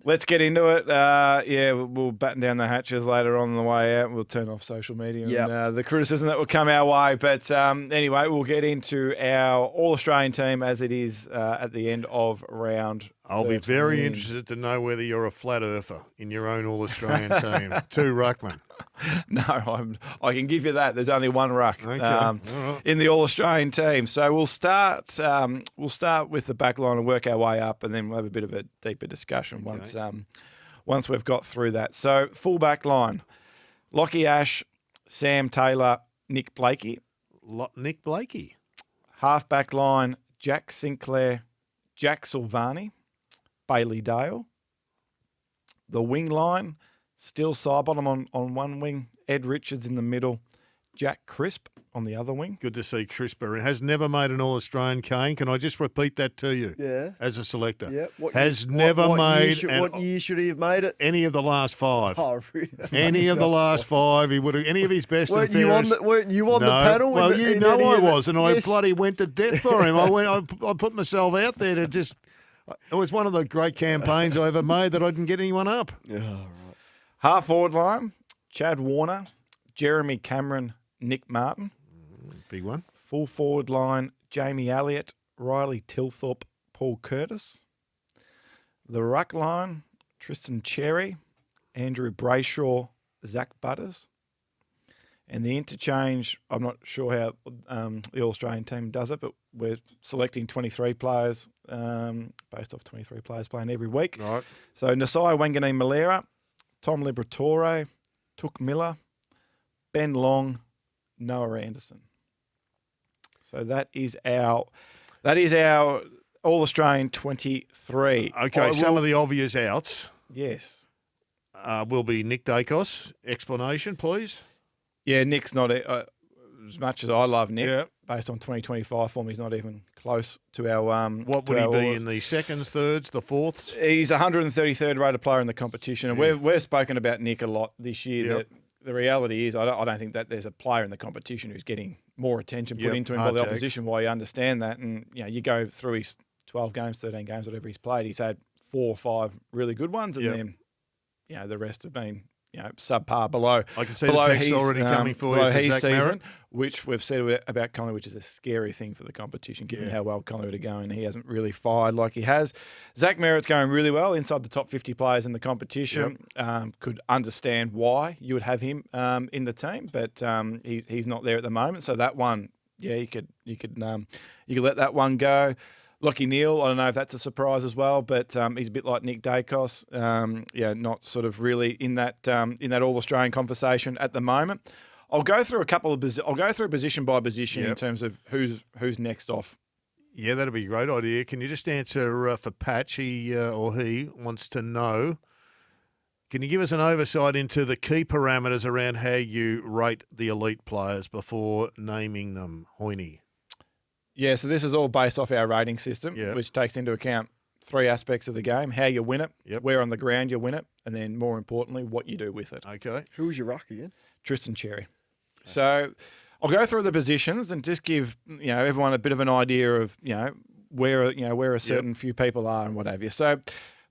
Let's get into it. We'll batten down the hatches later on the way out. We'll turn off social media and the criticism that will come our way. But anyway, we'll get into our All-Australian team as it is at the end of round I'll 13. be very interested to know whether you're a flat earther in your own All-Australian team. 2 ruckman. No, I can give you that. There's only one ruck in the All-Australian team. So we'll start with the back line and work our way up, and then we'll have a bit of a deeper discussion once we've got through that. So full back line, Lockie Ash, Sam Taylor, Nick Blakey. Nick Blakey. Half back line, Jack Sinclair, Jack Silvani, Bailey Dale. The wing line, still side bottom on one wing, Ed Richards in the middle, Jack Crisp on the other wing. Good to see Crisper. Has never made an All-Australian, Kane. Can I just repeat that to you? Yeah. As a selector. Yeah. What year should he have made it? Any of the last 5. Oh, really? Any of the last 5. He would have. Any of his best and fairest. Weren't you on the panel? Well, I was, and yes. I bloody went to death for him. I put myself out there to just. It was one of the great campaigns I ever made that I didn't get anyone up. Yeah, right. Half forward line, Chad Warner, Jeremy Cameron, Nick Martin. Big one. Full forward line, Jamie Elliott, Riley Tilthorpe, Paul Curtis. The ruck line, Tristan Cherry, Andrew Brayshaw, Zach Butters. And the interchange, I'm not sure how the All-Australian team does it, but we're selecting 23 players based off 23 players playing every week. Right. So Nasai Wanganeen-Malera, Tom Liberatore, Took Miller, Ben Long, Noah Anderson. So that is our All-Australian 23. Okay, some of the obvious outs. Yes. Will be Nick Dacos. Explanation, please. Yeah, Nick's not as much as I love Nick. Yeah. Based on 2025 form, he's not even close to our. What would he be in the seconds, thirds, the fourths? He's 133rd rated player in the competition, and we've spoken about Nick a lot this year. Yep. That the reality is, I don't think that there's a player in the competition who's getting more attention put into him by the opposition. While you understand that, and you go through his 12 games, 13 games, whatever he's played, he's had 4 or 5 really good ones, and then the rest have been subpar below. I can see the text already coming for you for his Zach season, Merritt. which we've said about Collingwood, which is a scary thing for the competition, given how well Collingwood are going. He hasn't really fired like he has. Zach Merritt's going really well inside the top 50 players in the competition. Could understand why you would have him in the team, but he's not there at the moment. So that one, you could let that one go. Lockie Neal, I don't know if that's a surprise as well, but he's a bit like Nick Dacos. Not sort of really in that All-Australian conversation at the moment. I'll go through I'll go through position by position in terms of who's next off. Yeah, that'd be a great idea. Can you just answer for Patch? He wants to know. Can you give us an oversight into the key parameters around how you rate the elite players before naming them, Hoyney? Yeah, so this is all based off our rating system, which takes into account 3 aspects of the game: how you win it, where on the ground you win it, and then more importantly, what you do with it. Okay. Who was your ruck again? Tristan Cherry. Okay. So I'll go through the positions and just give everyone a bit of an idea of where a certain few people are and what have you. So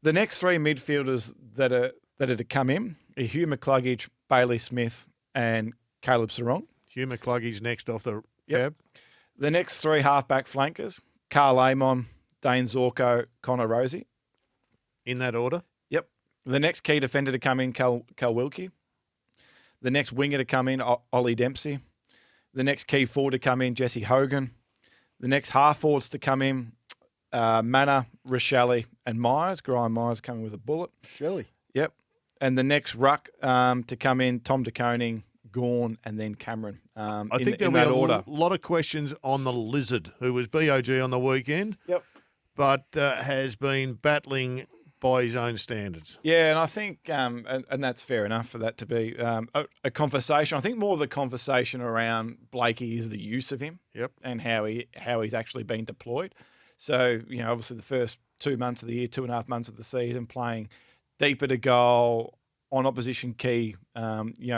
the next 3 midfielders that are to come in are Hugh McCluggage, Bailey Smith, and Caleb Sarong. Hugh McCluggage next off the cab. The next 3 halfback flankers, Carl Amon, Dane Zorko, Connor Rosie. In that order? Yep. The next key defender to come in, Cal Wilkie. The next winger to come in, Ollie Dempsey. The next key forward to come in, Jesse Hogan. The next half forwards to come in, Manna, Rochelle, and Myers. Graham Myers coming with a bullet. Shelley. Yep. And the next ruck to come in, Tom De Koning, Gawn, and then Cameron. I think there'll be a lot of questions on the Lizard, who was BOG on the weekend, but has been battling by his own standards. Yeah, and I think, and that's fair enough for that to be a conversation. I think more of the conversation around Blakey is the use of him and how he's actually been deployed. So, obviously the first 2 months of the year, 2.5 months of the season, playing deeper to goal on opposition key,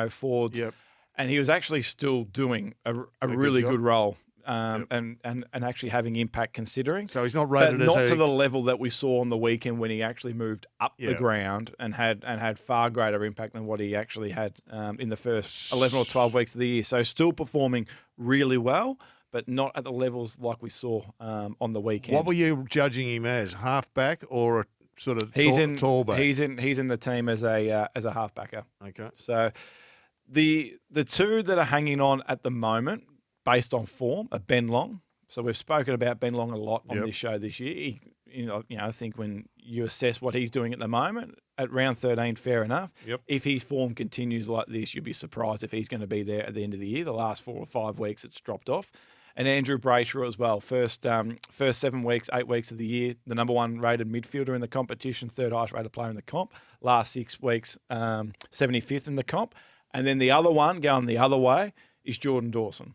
forwards. Yep. And he was actually still doing a really good role and actually having impact considering. So he's not rated but as not to the level that we saw on the weekend when he actually moved up the Yeah. ground and had far greater impact than what he actually had in the first 11 or 12 weeks of the year. So still performing really well, but not at the levels like we saw on the weekend. What were you judging him as? Halfback or a sort of tall back? He's in the team as a halfbacker. Okay. So the two that are hanging on at the moment, based on form, are Ben Long. So we've spoken about Ben Long a lot on this show this year. I think when you assess what he's doing at the moment, at round 13, fair enough. Yep. If his form continues like this, you'd be surprised if he's going to be there at the end of the year. The last 4 or 5 weeks, it's dropped off. And Andrew Brayshaw as well. First 7 weeks, 8 weeks of the year, the number 1 rated midfielder in the competition, 3rd highest rated player in the comp. Last 6 weeks, 75th in the comp. And then the other one going the other way is Jordan Dawson.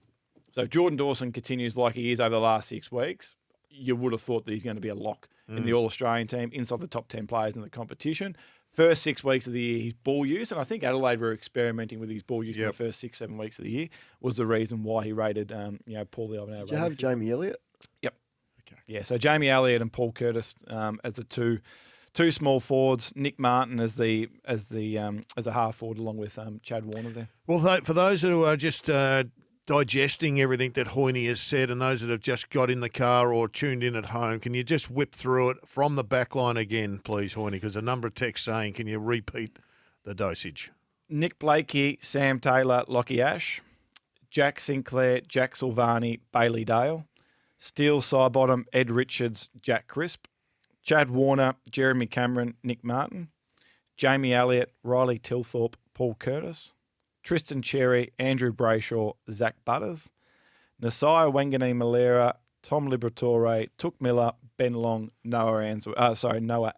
So if Jordan Dawson continues like he is over the last 6 weeks, you would have thought that he's going to be a lock in the All-Australian team, inside the top 10 players in the competition. First 6 weeks of the year, his ball use, and I think Adelaide were experimenting with his ball use in the first 6-7 weeks of the year, was the reason why he rated poorly over our Did you have Jamie Elliott? Yep. Okay. Yeah, so Jamie Elliott and Paul Curtis as the two small forwards, Nick Martin as a half forward along with Chad Warner there. Well, for those who are just digesting everything that Hoyney has said and those that have just got in the car or tuned in at home, can you just whip through it from the back line again, please, Hoyney? Because a number of texts saying, can you repeat the dosage? Nick Blakey, Sam Taylor, Lockie Ash, Jack Sinclair, Jack Silvani, Bailey Dale, Steele Sidebottom, Ed Richards, Jack Crisp, Chad Warner, Jeremy Cameron, Nick Martin, Jamie Elliott, Riley Tilthorpe, Paul Curtis, Tristan Cherry, Andrew Brayshaw, Zach Butters, Nasiah Wangani Malera, Tom Liberatore, Took Miller, Ben Long, Noah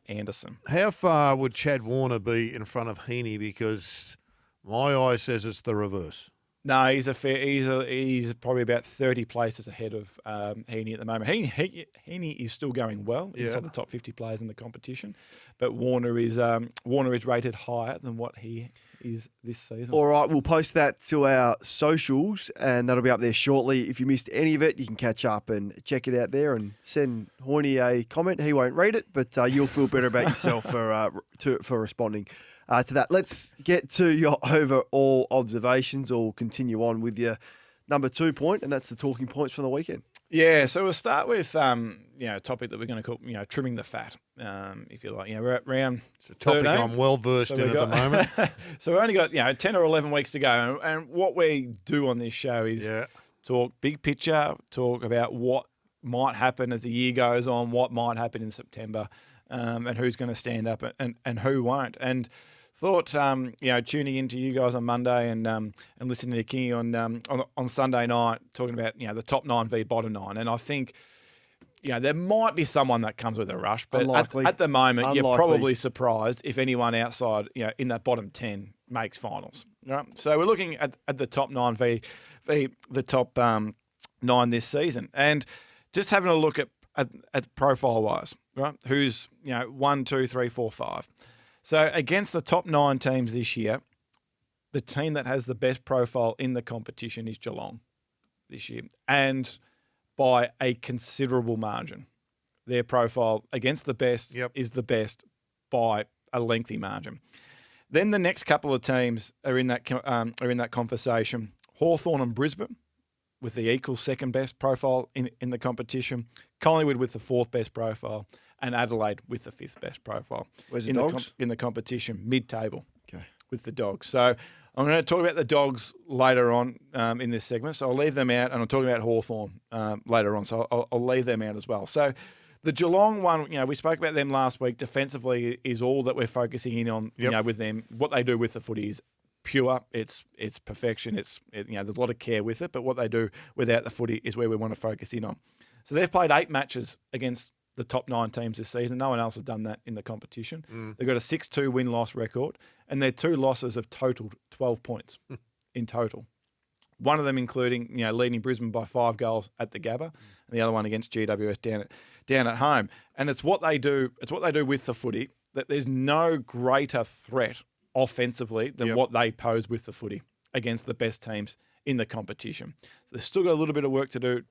Anderson. How far would Chad Warner be in front of Heaney? Because my eye says it's the reverse. No, he's probably about 30 places ahead of Heaney at the moment. Heaney is still going well inside the top 50 players in the competition, but Warner is rated higher than what he is this season. All right, we'll post that to our socials, and that'll be up there shortly. If you missed any of it, you can catch up and check it out there and send Hoyney a comment. He won't read it, but you'll feel better about yourself for responding to that. Let's get to your overall observations, or continue on with your number 2 point, and that's the talking points from the weekend. Yeah, so we'll start with a topic that we're going to call trimming the fat, if you like. We're at round. It's a topic 13. I'm well versed in at the moment. So we've only got 10 or 11 weeks to go, and what we do on this show is talk big picture, talk about what might happen as the year goes on, what might happen in September, and who's going to stand up and who won't. And thought, tuning into you guys on Monday and listening to Kingy on Sunday night, talking about the top 9 v bottom 9, and I think there might be someone that comes with a rush, but at the moment you're probably surprised if anyone outside in that bottom 10 makes finals. Right? So we're looking at the top 9 v the top 9 this season, and just having a look at profile wise, right? Who's 1, 2, 3, 4, 5. So against the top 9 teams this year, the team that has the best profile in the competition is Geelong this year, and by a considerable margin. Their profile against the best is the best by a lengthy margin. Then the next couple of teams are in that conversation. Hawthorn and Brisbane with the equal second best profile in the competition. Collingwood with the 4th best profile. And Adelaide with the 5th best profile. Where's the Dogs? In the competition, mid-table. Okay. With the Dogs. So I'm going to talk about the Dogs later on in this segment. So I'll leave them out, and I'm talking about Hawthorn later on. So I'll leave them out as well. So the Geelong one, we spoke about them last week. Defensively is all that we're focusing in on. With them, what they do with the footy is pure. It's perfection. There's a lot of care with it, but what they do without the footy is where we want to focus in on. So they've played 8 matches against the top 9 teams this season. No one else has done that in the competition. They've got a 6-2 win-loss record, and their 2 losses have totaled 12 points in total. One of them including, leading Brisbane by 5 goals at the Gabba, and the other one against GWS down at home. And it's what they do. It's what they do with the footy, that there's no greater threat offensively than what they pose with the footy against the best teams in the competition. So they've still got a little bit of work to do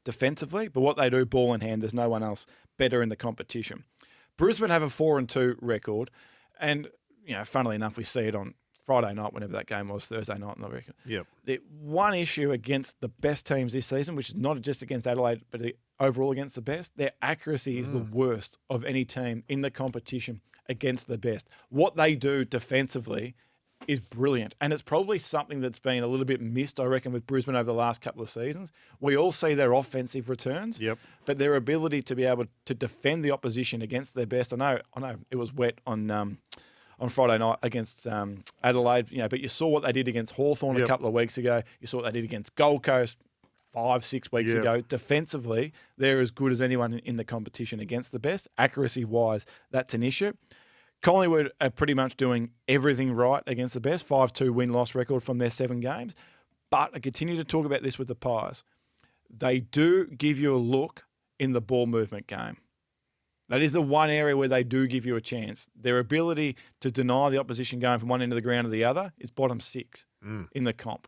defensively, but what they do ball in hand, there's no one else better in the competition. Brisbane have a 4-2 record, and funnily enough, we see it on Friday night, whenever that game was, Thursday night, not record. Yep. The one issue against the best teams this season, which is not just against Adelaide, but overall against the best, their accuracy is the worst of any team in the competition against the best. What they do defensively is brilliant, and it's probably something that's been a little bit missed, I reckon, with Brisbane over the last couple of seasons. We all see their offensive returns, but their ability to be able to defend the opposition against their best. I know it was wet on Friday night against Adelaide, but you saw what they did against Hawthorn a couple of weeks ago. You saw what they did against Gold Coast 5-6 weeks ago. Defensively, they're as good as anyone in the competition against the best. Accuracy-wise, that's an issue. Collingwood are pretty much doing everything right against the best. 5-2 win-loss record from their 7 games. But I continue to talk about this with the Pies. They do give you a look in the ball movement game. That is the one area where they do give you a chance. Their ability to deny the opposition going from one end of the ground to the other is bottom 6 in the comp.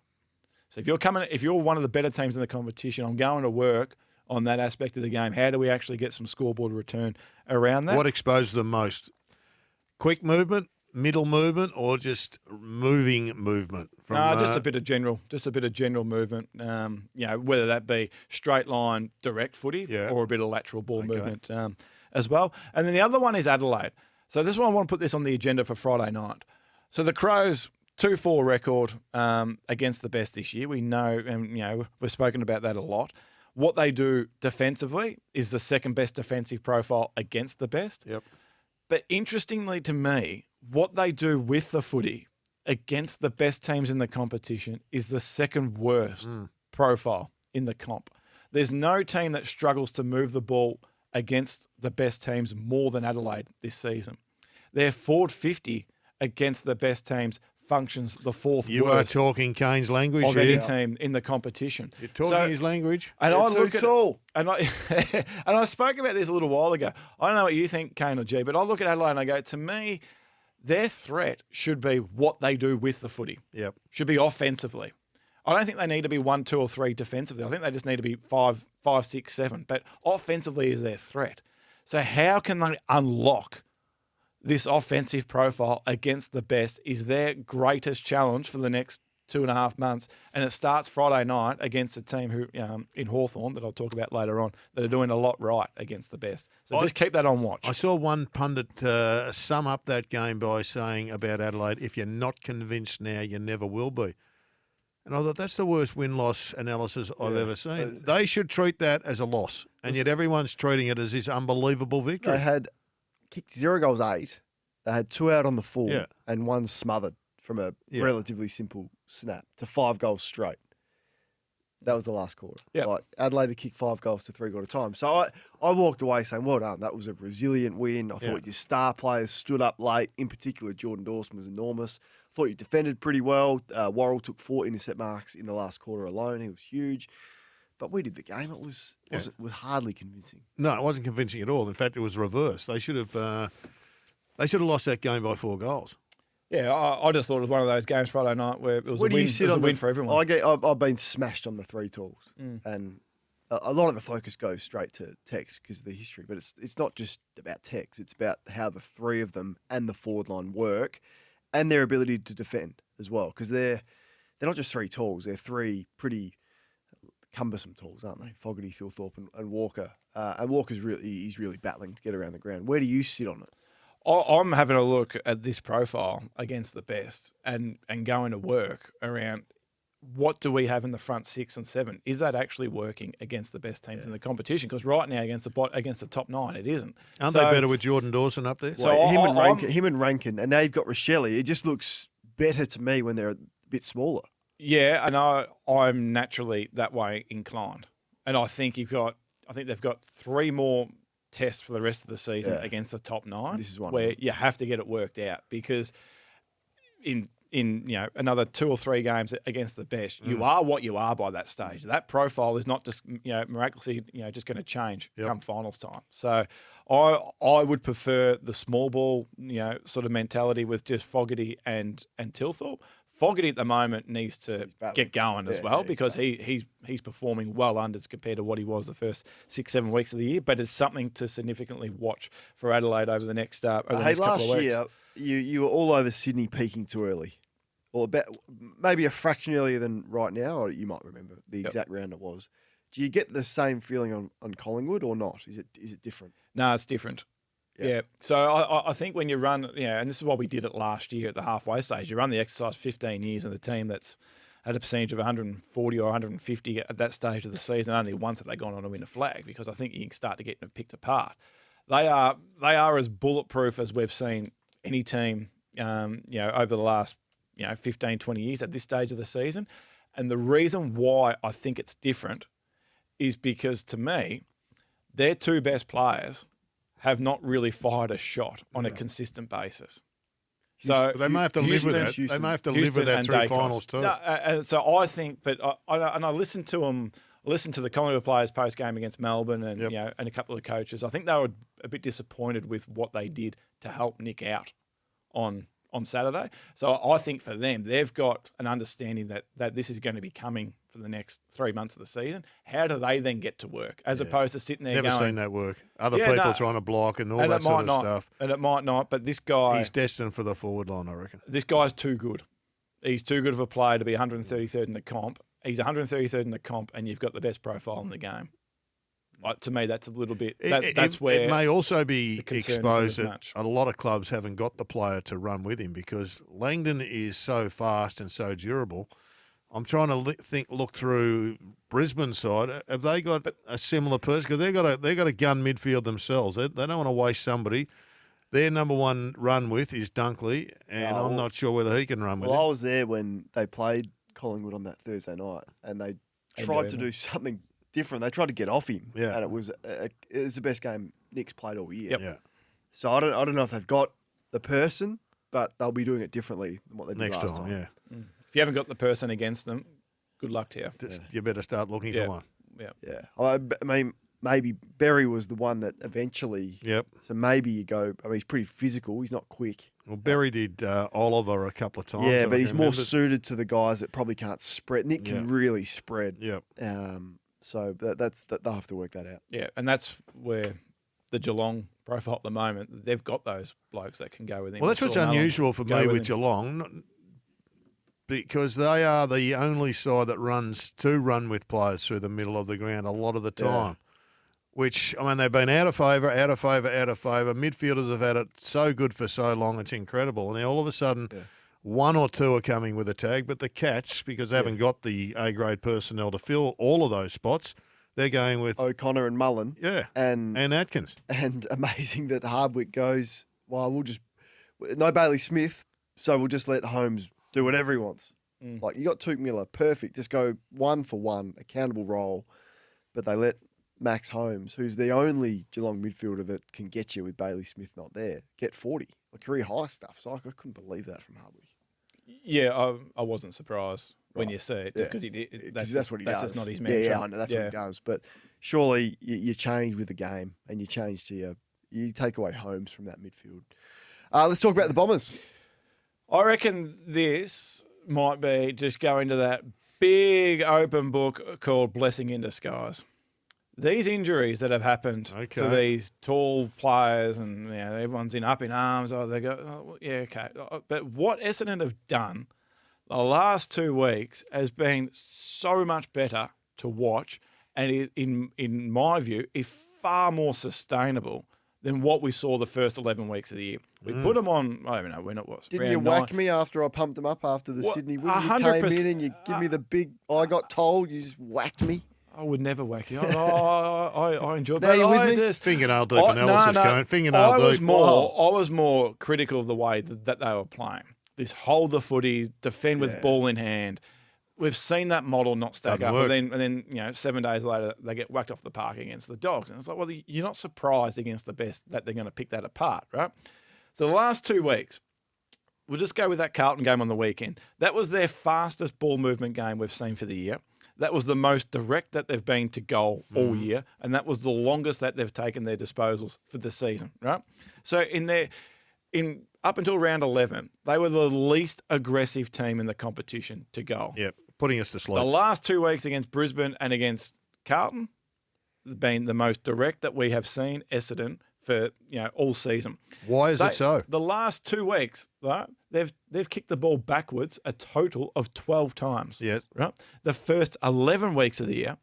So if you're one of the better teams in the competition, I'm going to work on that aspect of the game. How do we actually get some scoreboard return around that? What exposes them most? Quick movement, middle movement, or just moving movement? Just a bit of general movement. Whether that be straight line, direct footy, or a bit of lateral ball movement as well. And then the other one is Adelaide. So this one, I want to put this on the agenda for Friday night. So the Crows 2-4 record against the best this year. We know, and we've spoken about that a lot. What they do defensively is the second best defensive profile against the best. Yep. But interestingly to me, what they do with the footy against the best teams in the competition is the second worst profile in the comp. There's no team that struggles to move the ball against the best teams more than Adelaide this season. Their forward 50 against the best teams functions the fourth You worst are talking Kane's language of here. any team in the competition. You're talking his language. And They're I too look at tall. and I spoke about this a little while ago. I don't know what you think, Kane or G, but I look at Adelaide and I go, to me, their threat should be what they do with the footy. Yep. Should be offensively. I don't think they need to be 1, 2, or 3 defensively. I think they just need to be 5, 6, 7. But offensively is their threat. So how can they unlock this offensive profile against the best is their greatest challenge for the next 2.5 months. And it starts Friday night against a team who in Hawthorn that I'll talk about later on that are doing a lot right against the best. So just keep that on watch. I saw one pundit sum up that game by saying about Adelaide, if you're not convinced now, you never will be. And I thought that's the worst win-loss analysis I've ever seen. They should treat that as a loss, and yet everyone's treating it as this unbelievable victory. They had kicked 0 goals 8. They had 2 out on the full and 1 smothered from a relatively simple snap to 5 goals straight. That was the last quarter. Yeah. Like Adelaide had kicked 5 goals to 3-quarter time. So I walked away saying, well done. That was a resilient win. I thought your star players stood up late. In particular, Jordan Dawson was enormous. I thought you defended pretty well. Worrell took 4 intercept marks in the last quarter alone. He was huge. But we did the game. It was hardly convincing. No, it wasn't convincing at all. In fact, it was reversed. They should have lost that game by 4 goals. Yeah, I just thought it was one of those games Friday night where it was a win for everyone. I've been smashed on the 3 tools, and a lot of the focus goes straight to Tex because of the history. But it's not just about Tex; it's about how the 3 of them and the forward line work, and their ability to defend as well. Because they're not just 3 tools; they're 3 pretty cumbersome tools, aren't they? Fogarty, Thilthorpe, and Walker. And Walker's really battling to get around the ground. Where do you sit on it? I'm having a look at this profile against the best and going to work around what do we have in the front 6 and 7? Is that actually working against the best teams in the competition? Because right now against the top 9, it isn't. Aren't they better with Jordan Dawson up there? So him and Rankin, and now you've got Rochelle. It just looks better to me when they're a bit smaller. Yeah, and I'm naturally that way inclined, and I think they've got 3 more tests for the rest of the season against the top 9. This is one where you have to get it worked out because in another 2 or 3 games against the best, you are what you are by that stage. That profile is not just miraculously just going to change come finals time. So I would prefer the small ball sort of mentality with just Fogarty and Tilthorpe Fogarty at the moment needs to get going as well because he's he's performing well under compared to what he was the first 6-7 weeks of the year. But it's something to significantly watch for Adelaide over the next couple of weeks. Last year you were all over Sydney peaking too early, or about maybe a fraction earlier than right now, or you might remember the exact round it was. Do you get the same feeling on Collingwood or not? Is it different? No, it's different. Yeah. So I think when you run, and this is why we did it last year at the halfway stage, you run the exercise 15 years and the team that's had a percentage of 140 or 150 at that stage of the season, only once have they gone on to win a flag, because I think you can start to get them picked apart. They are as bulletproof as we've seen any team, over the last 15, 20 years at this stage of the season. And the reason why I think it's different is because, to me, their two best players have not really fired a shot on a consistent basis. So they may have to live with that. They may have to live with that through finals too. So I think, but I listened to them, listened to the Collingwood players post game against Melbourne, and and a couple of coaches. I think they were a bit disappointed with what they did to help Nick out on Saturday. So I think for them, they've got an understanding that this is going to be coming for the next 3 months of the season. How do they then get to work, as opposed to sitting there Never going... seen that work. Other people trying to block and all that sort of stuff. And it might not, but this guy... He's destined for the forward line, I reckon. This guy's too good. He's too good of a player to be 133rd in the comp. He's 133rd in the comp, and you've got the best profile in the game. To me, that's a little bit... That's where it may also be exposed that match. a lot of clubs haven't got the player to run with him, because Langdon is so fast and so durable. I'm trying to look through Brisbane's side. Have they got a similar person? Because they've got a gun midfield themselves. They don't want to waste somebody. Their number one run with is Dunkley, and I'm not sure whether he can run with him. I was there when they played Collingwood on that Thursday night, and they tried to do something different. They tried to get off him, and it was the best game Nick's played all year. Yep. Yeah. So I don't know if they've got the person, but they'll be doing it differently than what they did Next last time. time. Yeah. If you haven't got the person against them, good luck to you. You better start looking for one. Yeah. I mean, maybe Berry was the one that eventually. Yep. So maybe you go. I mean, he's pretty physical. He's not quick. Well, Berry did Oliver a couple of times. Yeah, but he's more suited to the guys that probably can't spread. Nick can really spread. Yep. So they'll have to work that out. Yeah, and that's where the Geelong profile at the moment, they've got those blokes that can go with him. Well, that's what's unusual for me with Geelong, because they are the only side that run with players through the middle of the ground a lot of the time. Which, I mean, they've been out of favour. Midfielders have had it so good for so long, it's incredible. And now all of a sudden, one or two are coming with a tag, but the Cats, because they haven't got the A-grade personnel to fill all of those spots, they're going with O'Connor and Mullen. Yeah, and Atkins. And amazing that Hardwick goes, well, no Bailey Smith, so we'll just let Holmes do whatever he wants. Like, you got Tuke Miller, perfect. Just go 1 for 1, accountable role. But they let Max Holmes, who's the only Geelong midfielder that can get you with Bailey Smith not there, get 40. Like, career high stuff. So I couldn't believe that from Hardwick. Yeah, I wasn't surprised when you see it, because he did. That's what he does. That's just not his mantra. Yeah, I know, that's what he does. But surely you change with the game, and you change to you take away Holmes from that midfield. Let's talk about the Bombers. I reckon this might be just going to that big open book called Blessing in Disguise. These injuries that have happened to these tall players, and everyone's up in arms. But what Essendon have done the last 2 weeks has been so much better to watch, and in my view, is far more sustainable than what we saw the first 11 weeks of the year. We put them on, I don't know when it was. Didn't you whack me after I pumped them up after the Sydney win? You came in and you give me the big, I got told, you just whacked me. I would never whack you. I enjoyed that. Now you're with me? Fingernail deep analysis going. Fingernail deep. I was more critical of the way that they were playing. This hold the footy, defend with ball in hand. We've seen that model not stack up. And then 7 days later, they get whacked off the park against the Dogs. And it's like, well, you're not surprised against the best that they're going to pick that apart, right? So the last 2 weeks, we'll just go with that Carlton game on the weekend. That was their fastest ball movement game we've seen for the year. That was the most direct that they've been to goal all year, and that was the longest that they've taken their disposals for the season, right? So in up until round 11, they were the least aggressive team in the competition to goal. Yep, putting us to sleep. The last 2 weeks against Brisbane and against Carlton have been the most direct that we have seen Essendon for all season. Why is it so? The last 2 weeks, right, they've kicked the ball backwards a total of 12 times. Yes. Right? The first 11 weeks of the year,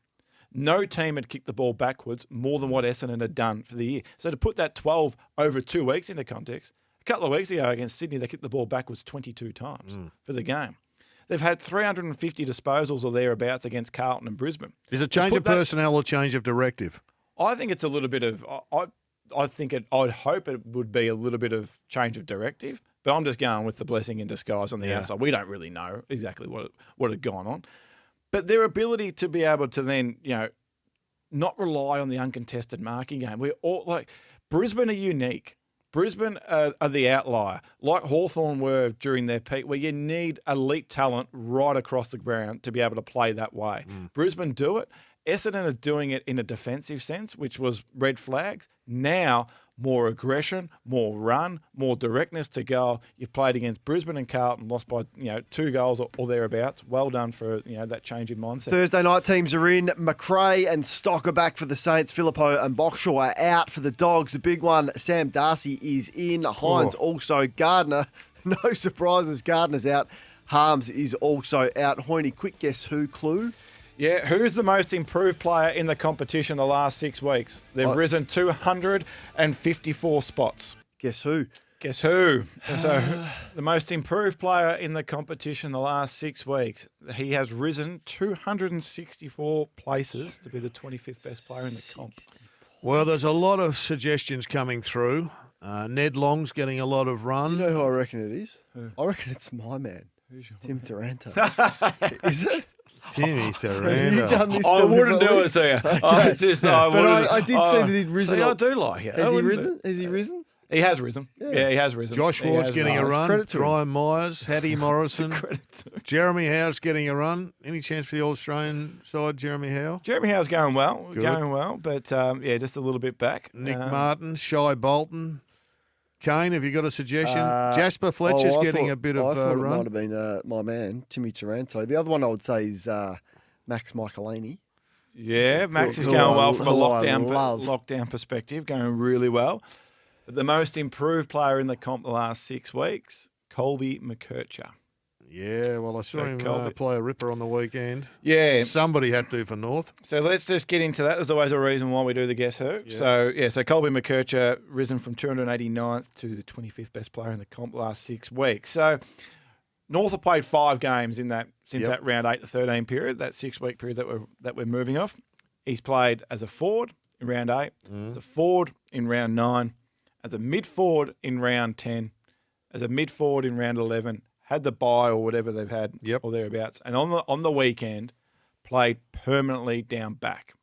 no team had kicked the ball backwards more than what Essendon had done for the year. So to put that 12 over 2 weeks into context, a couple of weeks ago against Sydney, they kicked the ball backwards 22 times for the game. They've had 350 disposals or thereabouts against Carlton and Brisbane. Is it change of personnel or change of directive? I think it's a little bit of. I'd hope it would be a little bit of change of directive, but I'm just going with the blessing in disguise on the outside. We don't really know exactly what had gone on, but their ability to be able to then not rely on the uncontested marking game. We're all like Brisbane are unique. Brisbane are the outlier, like Hawthorn were during their peak, where you need elite talent right across the ground to be able to play that way. Brisbane do it. Essendon are doing it in a defensive sense, which was red flags. Now, more aggression, more run, more directness to goal. You've played against Brisbane and Carlton, lost by 2 goals or thereabouts. Well done for that change in mindset. Thursday night teams are in. McRae and Stock are back for the Saints. Philippou and Boxall are out for the Dogs. The big one, Sam Darcy is in. Hines also. Gardner, no surprises. Gardner's out. Harms is also out. Hoyney, quick guess who clue? Yeah, who's the most improved player in the competition the last 6 weeks? They've risen 254 spots. Guess who? Guess who? So, the most improved player in the competition the last 6 weeks. He has risen 264 places to be the 25th best player in the comp. Well, there's a lot of suggestions coming through. Ned Long's getting a lot of run. You know who I reckon it is? Who? I reckon it's my man, Tim Taranto. Is it? Timmy Taranto. Have you done this I wouldn't do it, so I did say that he'd risen. See, I do like it. Has he risen? Has he risen? He has risen. Yeah, he has risen. Josh Ward's getting a run. Credit to him. Brian Myers, Hattie Morrison. Jeremy Howe's getting a run. Any chance for the All-Australian side, Jeremy Howe? Jeremy Howe's going well. Good. Going well, but just a little bit back. Nick Martin, Shy Bolton. Kane, have you got a suggestion? Jasper Fletcher's getting a bit of I thought it run. might have been my man, Timmy Taranto. The other one I would say is Max Michaelini. Yeah, Max is Who going I- well from a who I love. lockdown perspective, going really well. But the most improved player in the comp the last 6 weeks, Colby McKercher. Yeah, well, I saw So him Colby- play a ripper on the weekend. Yeah. Somebody had to for North. So let's just get into that. There's always a reason why we do the Guess Who. Yeah. So Colby McKercher risen from 289th to the 25th best player in the comp the last 6 weeks. So North have played 5 games in that since that round 8 to 13 period, that 6-week period that we're moving off. He's played as a forward in round 8, as a forward in round 9, as a mid forward in round 10, as a mid forward in round 11. Had the bye or whatever they've had or thereabouts, and on the weekend played permanently down back,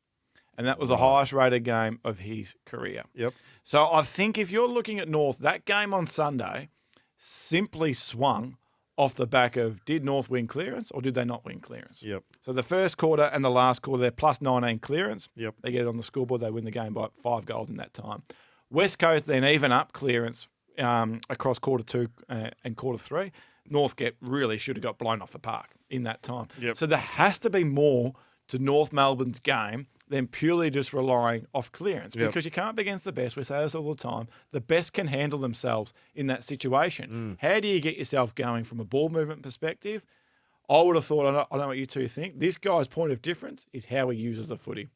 and that was the highest rated game of his career. Yep. So I think if you're looking at North, that game on Sunday simply swung off the back of did North win clearance or did they not win clearance? Yep. So the first quarter and the last quarter, they're plus 19 clearance. Yep. They get it on the scoreboard. They win the game by 5 goals in that time. West Coast then even up clearance across quarter 2 and quarter 3. North really should have got blown off the park in that time. Yep. So there has to be more to North Melbourne's game than purely just relying off clearance because you can't be against the best. We say this all the time. The best can handle themselves in that situation. How do you get yourself going from a ball movement perspective? I would have thought, I don't know what you two think, this guy's point of difference is how he uses the footy.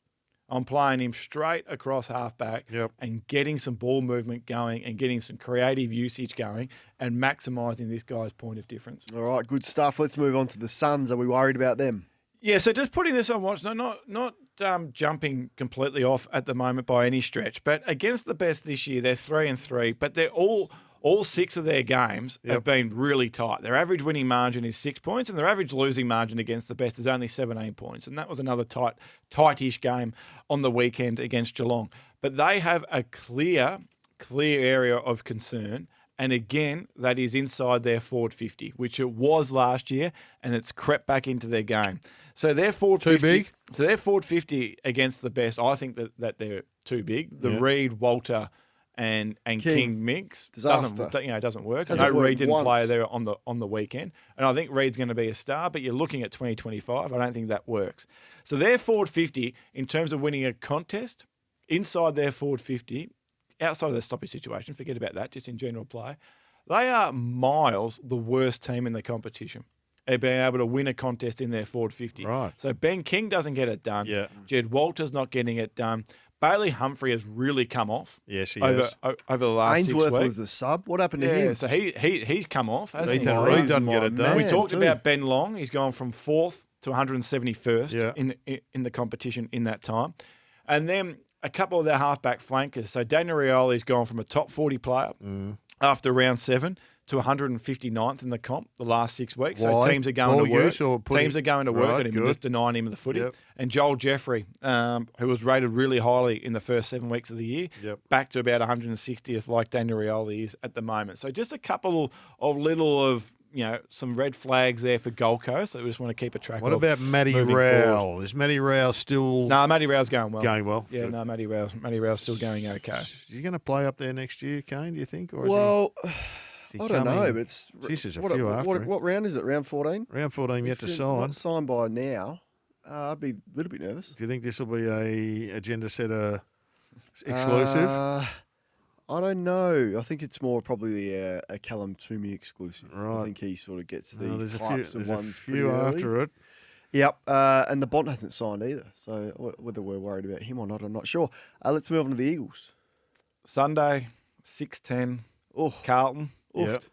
I'm playing him straight across halfback and getting some ball movement going and getting some creative usage going and maximising this guy's point of difference. All right, good stuff. Let's move on to the Suns. Are we worried about them? Yeah, so just putting this on watch, not jumping completely off at the moment by any stretch, but against the best this year, they're 3-3, but they're all 6 of their games have been really tight. Their average winning margin is 6 points, and their average losing margin against the best is only 17 points. And that was another tightish game on the weekend against Geelong. But they have a clear area of concern. And again, that is inside their forward 50, which it was last year, and it's crept back into their game. So their forward 50, too big. So their forward 50 against the best, I think that they're too big. The Reed, Walter, and King. King mix Disaster. doesn't work. I Hasn't know worked Reed didn't play once. there on the weekend, and I think Reed's going to be a star. But you're looking at 2025. I don't think that works. So their forward 50 in terms of winning a contest inside their forward 50, outside of the stoppage situation, forget about that. Just in general play, they are miles the worst team in the competition. They've been able to win a contest in their forward 50. Right. So Ben King doesn't get it done. Yeah. Jed Walter's not getting it done. Bailey Humphrey has really come off. Yes, he over has. over the last Ainsworth 6 weeks. was the sub. What happened to him? So he's come off. Hasn't Ethan he? Reed doesn't get it done. We Man, talked too. about Ben Long. He's gone from 4th to 171st Yeah. in the competition in that time. And then a couple of their halfback flankers. So Daniel Rioli's gone from a top 40 player after round 7 to 159th in the comp the last 6 weeks. Why? So teams are going Ball to work. use or putting- Teams are going to work Right, at him and good. just denying him the footy. Yep. And Joel Jeffrey, who was rated really highly in the first 7 weeks of the year, Yep. back to about 160th like Daniel Rioli is at the moment. So just a couple of little some red flags there for Gold Coast that we just want to keep a track What of. about Matty moving Rowell? forward. Is Matty Rowell still No, Matty Rowell's going well. going well? Yeah, Good. no, Matty Rowell's still going okay. Is he going to play up there next year, Kane, do you think? Or is Well, he, is he I don't know, coming- but it's Jeez, there's a what, few what, after what, him. what round is it? Round 14? Round 14 yet If to you're sign. Not signed by now. I'd be a little bit nervous. Do you think this will be a agenda setter exclusive? I don't know. I think it's more probably a Callum Toomey exclusive. Right. I think he sort of gets No, these there's types a of few, ones there's a pretty few early. after it. Yep, and the Bont hasn't signed either. So whether we're worried about him or not, I'm not sure. Let's move on to the Eagles. Sunday, 6:10, Carlton. Yep. Oofed.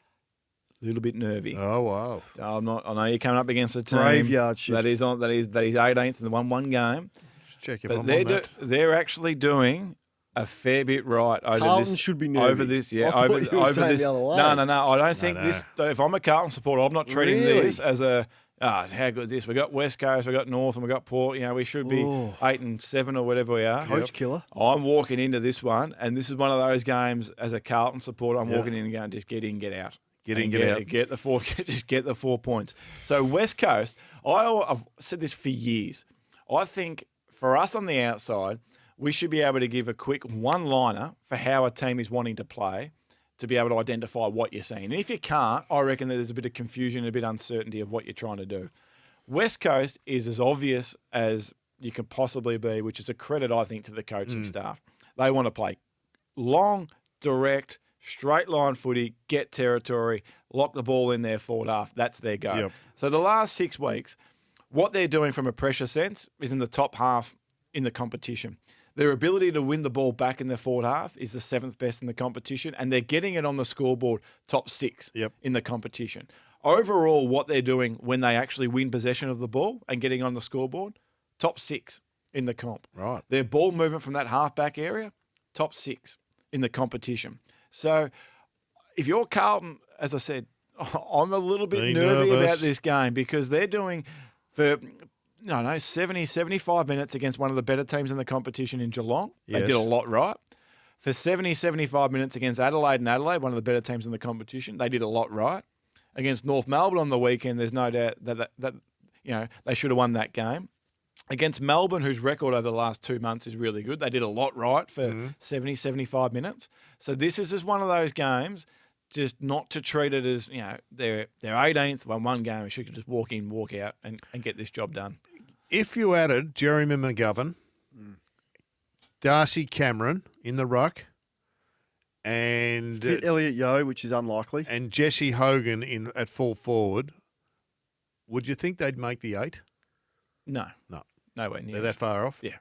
A little bit nervy. Oh, wow. I'm not. I know you're coming up against a team Graveyard shift. that is 18th in the 1-1 game. Just check if But I'm on that. they're actually doing a fair bit right over Carlton this. should be nervy. over this. Yeah, I thought over you were over saying this. the other way. No. I don't think no. this. If I'm a Carlton supporter, I'm not treating Really? this as a. How good is this? We got West Coast, we got North, and we got Port. We should be Oh. 8 and 7 or whatever we are. Coach killer. I'm walking into this one, and this is one of those games as a Carlton supporter. I'm Yeah. walking in and going, just get in, get out. Get in, And get out. Get the 4. Just get the 4 points. So West Coast, I've said this for years. I think for us on the outside, we should be able to give a quick one-liner for how a team is wanting to play to be able to identify what you're seeing. And if you can't, I reckon that there's a bit of confusion, a bit of uncertainty of what you're trying to do. West Coast is as obvious as you can possibly be, which is a credit, I think, to the coaching staff. They want to play long, direct, straight line footy, get territory, lock the ball in their forward half. That's their go. Yep. So the last 6 weeks, what they're doing from a pressure sense is in the top half in the competition. Their ability to win the ball back in their forward half is the 7th best in the competition, and they're getting it on the scoreboard top 6 Yep. in the competition. Overall, what they're doing when they actually win possession of the ball and getting on the scoreboard, top 6 in the comp. Right. Their ball movement from that halfback area, top 6 in the competition. So if you're Carlton, as I said, I'm a little bit Being nervy nervous. about this game because they're doing for 70, 75 minutes against one of the better teams in the competition in Geelong. They Yes. did a lot right. For 70, 75 minutes against Adelaide and Adelaide, one of the better teams in the competition, they did a lot right. Against North Melbourne on the weekend, there's no doubt that they should have won that game. Against Melbourne, whose record over the last 2 months is really good, they did a lot right for 70, 75 minutes. So this is just one of those games, just not to treat it as, they're 18th, won one game, we should just walk in, walk out and get this job done. If you added Jeremy McGovern, Darcy Cameron in the ruck, and Fit Elliot Yeo, which is unlikely. and Jesse Hogan in at full forward, would you think they'd make the 8? No. No. Nowhere near. They're that far off? Yeah.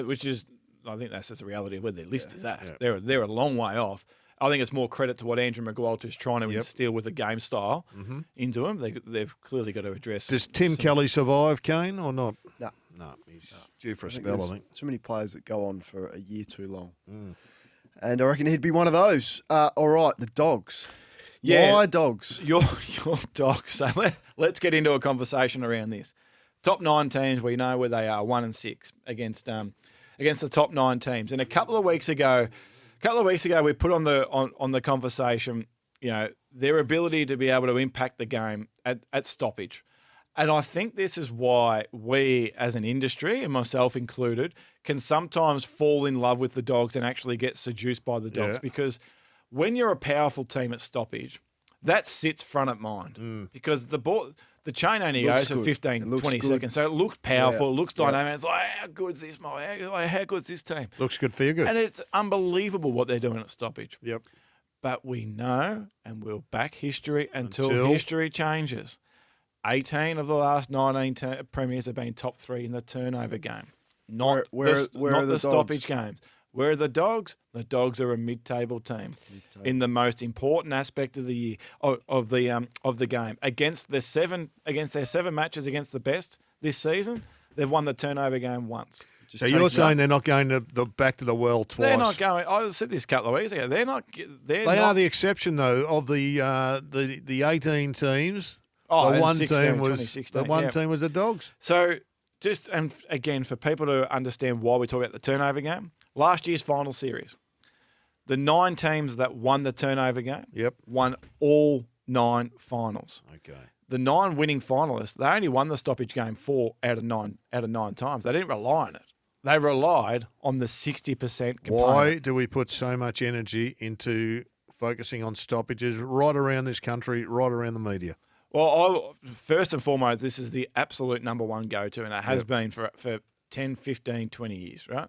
Which is, I think that's just the reality of where their list is at. Yeah. They're a long way off. I think it's more credit to what Andrew McGualter is trying to Yep. instill with the game style into them. They've clearly got to address. Does Tim Kelly survive, Kane, or not? No. No, he's due for a I think spell, there's I think. too many players that go on for a year too long. And I reckon he'd be one of those. All right, the Dogs. Yeah. Why Dogs? Your Dogs. So let's get into a conversation around this. Top 9 teams, we know where they are, 1 and 6 against the top 9 teams. And a couple of weeks ago, we put on the conversation, their ability to be able to impact the game at stoppage. And I think this is why we, as an industry, and myself included, can sometimes fall in love with the Dogs and actually get seduced by the Dogs because when you're a powerful team at stoppage, that sits front of mind because the chain only goes for 15, 20 seconds. So it looks powerful, it looks dynamic. It's like, how good's this, how good's this team? Looks good for you, good. And it's unbelievable what they're doing at stoppage. Yep. But we know, and we'll back history until history changes. 18 of the last 19 premiers have been top 3 in the turnover game. Not the stoppage games. Where are the Dogs? The Dogs are a mid-table team in the most important aspect of the year of the game. Against their 7 matches against the best this season, they've won the turnover game once. So you're saying they're not going to back to the well twice? They're not going. I said this a couple of weeks ago. They are the exception though of the 18 teams. Oh, the one 16, team was team was the Dogs. So just and again for people to understand why we talk about the turnover game. Last year's final series, the 9 teams that won the turnover game won all 9 finals. Okay. The 9 winning finalists, they only won the stoppage game 4 out of 9 times. They didn't rely on it. They relied on the 60% component. Why do we put so much energy into focusing on stoppages right around this country, right around the media? Well, first and foremost, this is the absolute number one go-to, and it has been for 10, 15, 20 years, right?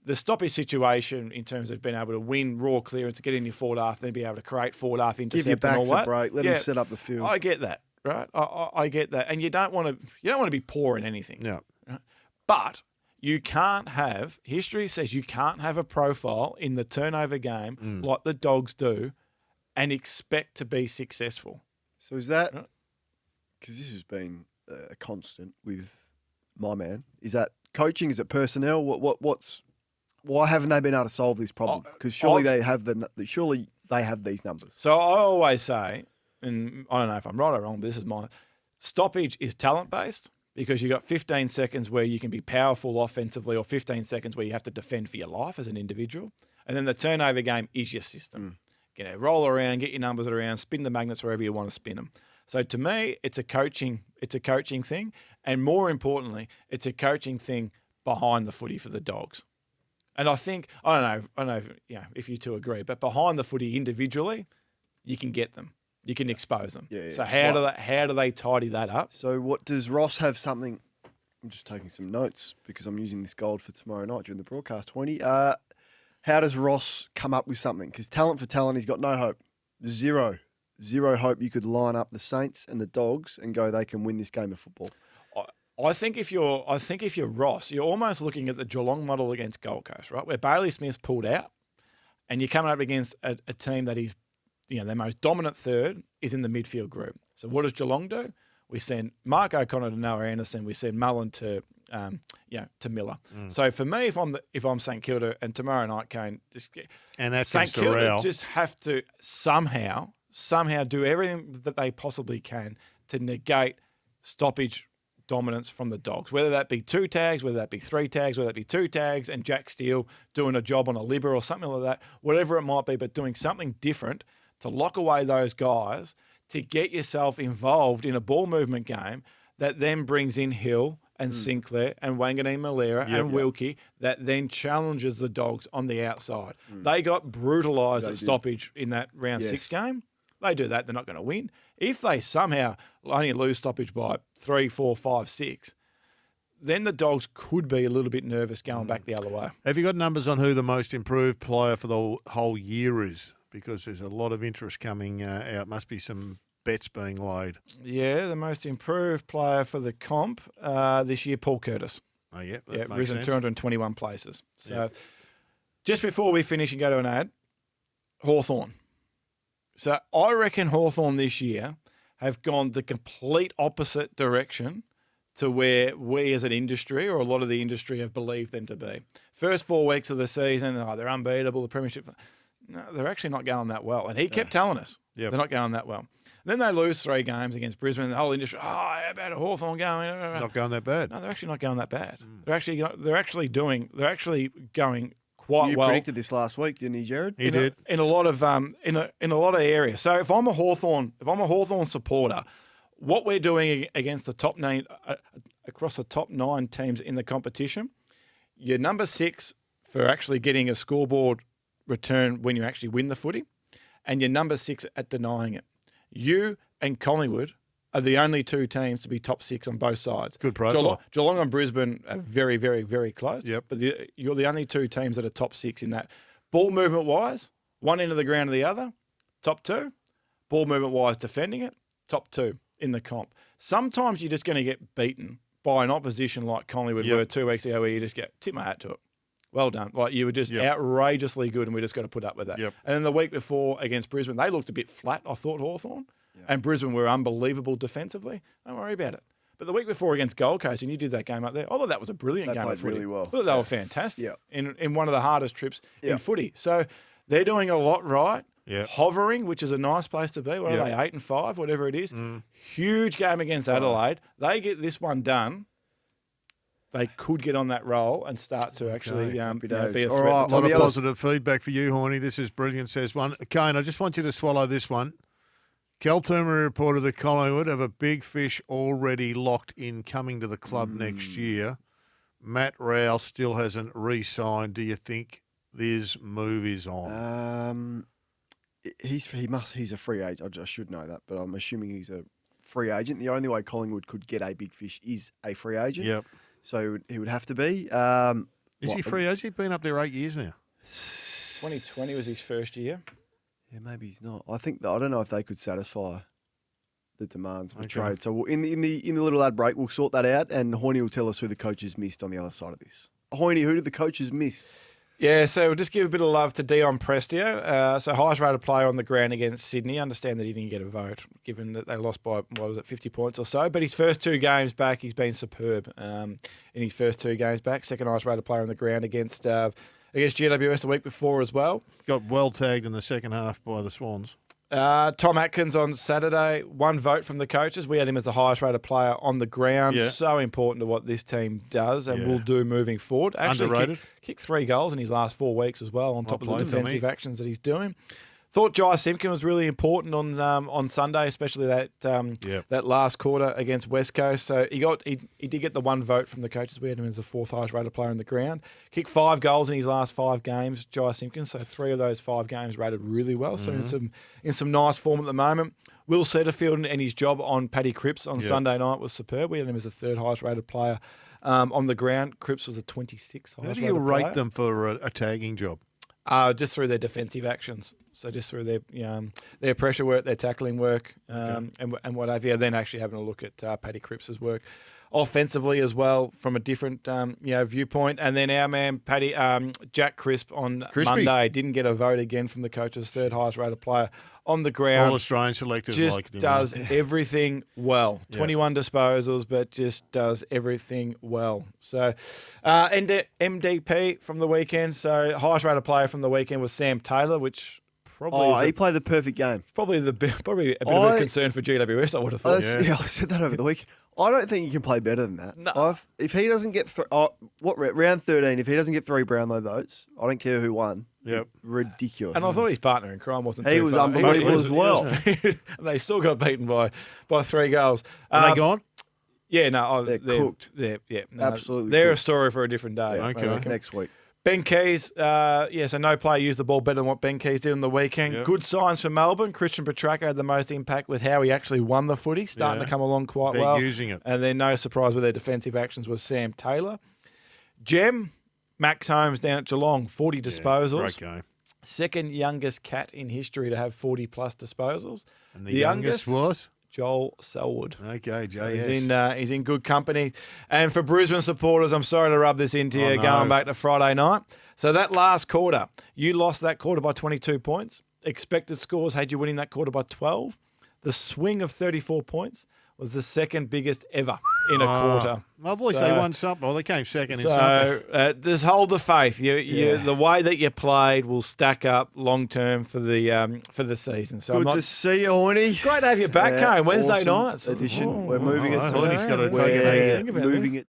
The stoppage situation in terms of being able to win raw clearance, get in your forward half, then be able to create forward half intercept. Give your backs and all that. a break. Let them set up the field. I get that, right? I get that, and you don't want to be poor in anything. No, right? But you can't have. History says you can't have a profile in the turnover game like the Dogs do, and expect to be successful. So is that because this has been a constant with my man? Is that coaching? Is it personnel? What's why haven't they been able to solve this problem? Because surely they have these numbers. So I always say, and I don't know if I'm right or wrong, but this is my stoppage is talent based because you got 15 seconds where you can be powerful offensively, or 15 seconds where you have to defend for your life as an individual, and then the turnover game is your system. Roll around, get your numbers around, spin the magnets wherever you want to spin them. So to me, it's a coaching thing, and more importantly, it's a coaching thing behind the footy for the Dogs. And I think I don't know if you two agree, but behind the footy individually, you can get them, you can expose them. Yeah. So how do they tidy that up? So what does Ross have something? I'm just taking some notes because I'm using this gold for tomorrow night during the broadcast. Hoyney, how does Ross come up with something? Because talent for talent, he's got no hope, zero hope. You could line up the Saints and the Dogs and go, they can win this game of football. I think if you're Ross, you're almost looking at the Geelong model against Gold Coast, right? Where Bailey Smith's pulled out, and you're coming up against a team that is, their most dominant third is in the midfield group. So what does Geelong do? We send Mark O'Connor to Noah Anderson. We send Mullen to Miller. So for me, if I'm St Kilda and tomorrow night, Kane, St Kilda just have to somehow do everything that they possibly can to negate stoppage dominance from the Dogs, whether that be 2 tags, whether that be 3 tags, whether that be 2 tags and Jack Steele doing a job on a libber or something like that, whatever it might be, but doing something different to lock away those guys to get yourself involved in a ball movement game that then brings in Hill and Sinclair and Wanganeen Malera and Wilkie that then challenges the Dogs on the outside. They got brutalised at stoppage in that round 6 game. They do that, they're not going to win. If they somehow only lose stoppage by 3, 4, 5, 6, then the Dogs could be a little bit nervous going back the other way. Have you got numbers on who the most improved player for the whole year is? Because there's a lot of interest coming out. Must be some bets being laid. Yeah, the most improved player for the comp this year, Paul Curtis. Oh, yeah. Risen 221 places. So just before we finish and go to an ad, Hawthorn. So I reckon Hawthorn this year have gone the complete opposite direction to where we as an industry or a lot of the industry have believed them to be. First 4 weeks of the season, they're unbeatable, the premiership. No, they're actually not going that well. And he kept telling us they're not going that well. Then they lose 3 games against Brisbane. The whole industry, how about a Hawthorn going? Not going that bad. No, they're actually not going that bad. They're actually going quite well. You predicted this last week, didn't you, Gerard? He did. In a lot of in a lot of areas. So if I'm a Hawthorn supporter, what we're doing against the top 9 across the top 9 teams in the competition, you're number 6 for actually getting a scoreboard return when you actually win the footy, and you're number 6 at denying it. You and Collingwood are the only 2 teams to be top 6 on both sides. Good profile. Geelong and Brisbane are very, very, very close. Yep. But you're the only 2 teams that are top 6 in that. Ball movement-wise, one end of the ground or the other, top 2. Ball movement-wise, defending it, top 2 in the comp. Sometimes you're just going to get beaten by an opposition like Collingwood were 2 weeks ago, where you just tip my hat to it. Well done. Like, you were just outrageously good, and we just got to put up with that. Yep. And then the week before against Brisbane, they looked a bit flat, I thought, Hawthorn. And Brisbane were unbelievable defensively. Don't worry about it. But the week before against Gold Coast, and you did that game up there, I thought that was a brilliant game of footy. Really well. I thought they were fantastic in one of the hardest trips in Yeah. footy. So they're doing a lot right. Yeah. Hovering, which is a nice place to be. What are they, 8 and 5, whatever it is. Huge game against Adelaide. They get this one done. They could get on that roll and start to actually be a threat. All right, A lot of positive feedback for you, Hoyney. This is brilliant, says one. Kane, I just want you to swallow this one. Cal Turmeri reported that Collingwood have a big fish already locked in coming to the club next year. Matt Rowell still hasn't re-signed. Do you think this move is on? He's a free agent. I should know that, but I'm assuming he's a free agent. The only way Collingwood could get a big fish is a free agent. Yep. So he would have to be. Is he free? Has he been up there 8 years now? 2020 was his first year. Yeah, maybe he's not. I don't know if they could satisfy the demands for trade. So in the little ad break, we'll sort that out, and Hoyney will tell us who the coaches missed on the other side of this. Hoyney, who did the coaches miss? Yeah, so we'll just give a bit of love to Dion Prestio. So highest rated player on the ground against Sydney. Understand that he didn't get a vote, given that they lost by, 50 points or so. But his first 2 games back, he's been superb in his first 2 games back. Second highest rated player on the ground against GWS the week before as well. Got well tagged in the second half by the Swans. Tom Atkins on Saturday, 1 vote from the coaches. We had him as the highest rated player on the ground. Yeah. So important to what this team does and will do moving forward. Actually, underrated. Kicked 3 goals in his last 4 weeks as well, on top of the played, defensive actions that he's doing. Thought Jai Simpkin was really important on Sunday, especially that last quarter against West Coast. So he did get the 1 vote from the coaches. We had him as the 4th highest rated player on the ground. Kicked 5 goals in his last 5 games, Jai Simpkin. So 3 of those 5 games rated really well. So in some nice form at the moment. Will Setterfield and his job on Paddy Cripps on Sunday night was superb. We had him as the 3rd highest rated player on the ground. Cripps was the 26th highest rated player. How do you rate them for a tagging job? Just through their defensive actions. So just through their pressure work, their tackling work, and what have you. Then actually having a look at Paddy Cripps' work offensively as well from a different viewpoint. And then our man Jack Crisp on Monday didn't get a vote again from the coaches, 3rd highest rated player on the ground. All Australian selectors just like him. Does everything well. 21 disposals, but just does everything well. So MDP from the weekend. So highest rated player from the weekend was Sam Taylor, which probably he played the perfect game. Probably a bit of a concern for GWS, I would have thought. I said that over the week. I don't think you can play better than that. No. If he doesn't get round 13, if he doesn't get 3 Brownlow votes, I don't care who won. Yep. Ridiculous. And I thought his partner in crime wasn't He too was far. unbelievable as well. And they still got beaten by 3 goals. Are they gone? Yeah, no. They're cooked. Absolutely They're cooked. a story for a different day. Yeah, okay. Next week. Ben Keys, so no player used the ball better than what Ben Keys did on the weekend. Yep. Good signs for Melbourne. Christian Petracca had the most impact with how he actually won the footy, starting to come along quite They're well. using it. And then no surprise with their defensive actions was Sam Taylor. Gem, Max Holmes down at Geelong, 40 disposals. Great game. Second youngest cat in history to have 40-plus disposals. And the youngest was? Joel Selwood. Okay, JS. He's in good company. And for Brisbane supporters, I'm sorry to rub this into you, going back to Friday night. So that last quarter, you lost that quarter by 22 points. Expected scores had you winning that quarter by 12. The swing of 34 points was the second biggest ever in a quarter. My boys, they won something. Well, they came second in something. So just hold the faith. The way that you played will stack up long term for the season. So Good to see you, Hoyney. Great to have you back, Kane. Wednesday Awesome nights. edition. Oh, We're moving it. Hoyney's got to We're take it easy. moving it.